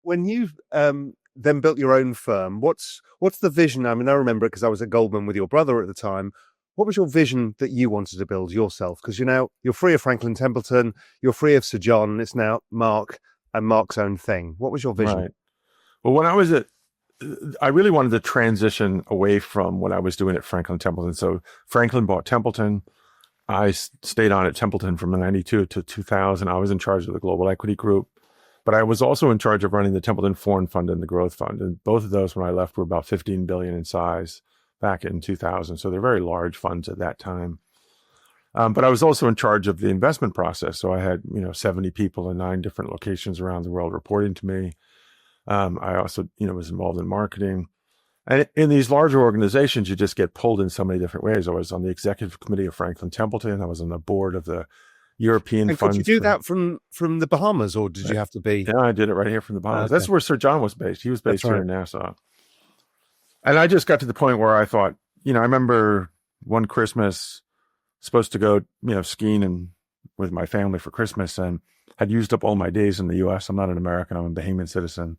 when you've then built your own firm, what's the vision? I mean, I remember it because I was at Goldman with your brother at the time. What was your vision that you wanted to build yourself? Because you're free of Franklin Templeton, you're free of Sir John. It's now Mark and Mark's own thing. What was your vision? Right. Well, when I was I really wanted to transition away from what I was doing at Franklin Templeton. So Franklin bought Templeton. I stayed on at Templeton from 92 to 2000. I was in charge of the global equity group, but I was also in charge of running the Templeton Foreign Fund and the Growth Fund. And both of those, when I left, were about 15 billion in size back in 2000. So they're very large funds at that time. But I was also in charge of the investment process. So I had, 70 people in 9 different locations around the world reporting to me. I also, was involved in marketing. And in these larger organizations, you just get pulled in so many different ways. I was on the executive committee of Franklin Templeton. I was on the board of the European And funds. could you do that from the Bahamas, or did you have to be? Yeah, I did it right here from the Bahamas. Okay. That's where Sir John was based. He was based That's here in Nassau. And I just got to the point where I thought, I remember one Christmas, supposed to go, skiing and with my family for Christmas, and had used up all my days in the U.S. I'm not an American. I'm a Bahamian citizen.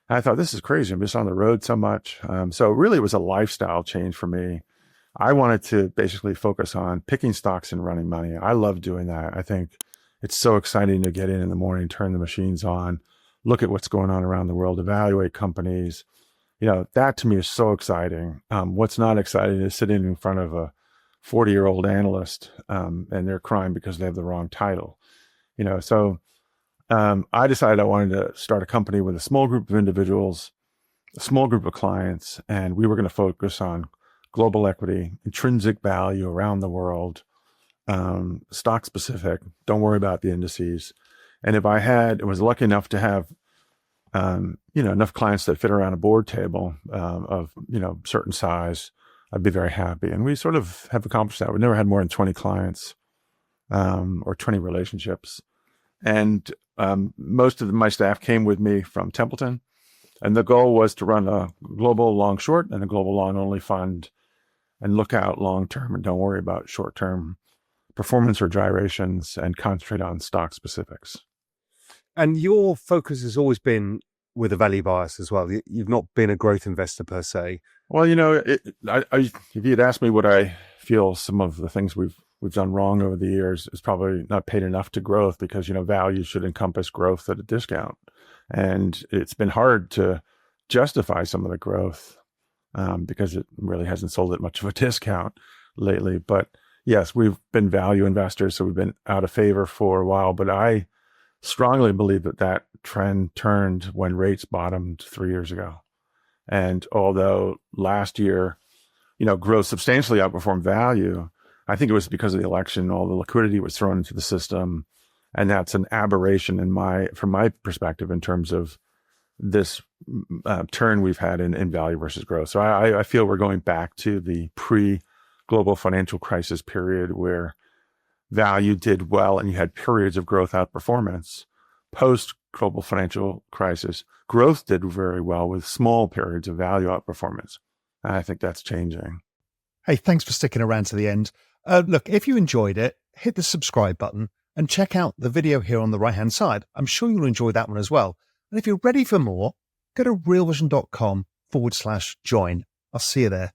And I thought, this is crazy. I'm just on the road so much. So really, it was a lifestyle change for me. I wanted to basically focus on picking stocks and running money. I love doing that. I think it's so exciting to get in the morning, turn the machines on, look at what's going on around the world, evaluate companies. That to me is so exciting. What's not exciting is sitting in front of a 40-year-old analyst and they're crying because they have the wrong title. So I decided I wanted to start a company with a small group of individuals, a small group of clients, and we were going to focus on global equity, intrinsic value around the world, stock specific. Don't worry about the indices. And if I was lucky enough to have, enough clients that fit around a board table of, certain size, I'd be very happy. And we sort of have accomplished that. We've never had more than 20 clients or 20 relationships. And most of my staff came with me from Templeton. And the goal was to run a global long short and a global long only fund and look out long term and don't worry about short term performance or gyrations and concentrate on stock specifics. And your focus has always been with a value bias as well. You've not been a growth investor per se. Well, if you'd asked me what I feel some of the things we've done wrong over the years is probably not paid enough to growth because, value should encompass growth at a discount. And it's been hard to justify some of the growth because it really hasn't sold at much of a discount lately. But yes, we've been value investors, so we've been out of favor for a while. But I strongly believe that trend turned when rates bottomed 3 years ago. And although last year, growth substantially outperformed value, I think it was because of the election. All the liquidity was thrown into the system. And that's an aberration from my perspective in terms of this turn we've had in value versus growth. So I feel we're going back to the pre-global financial crisis period where value did well and you had periods of growth outperformance. Post-global financial crisis, growth did very well with small periods of value outperformance. And I think that's changing. Hey, thanks for sticking around to the end. Look, if you enjoyed it, hit the subscribe button and check out the video here on the right-hand side. I'm sure you'll enjoy that one as well. And if you're ready for more, go to realvision.com/join. I'll see you there.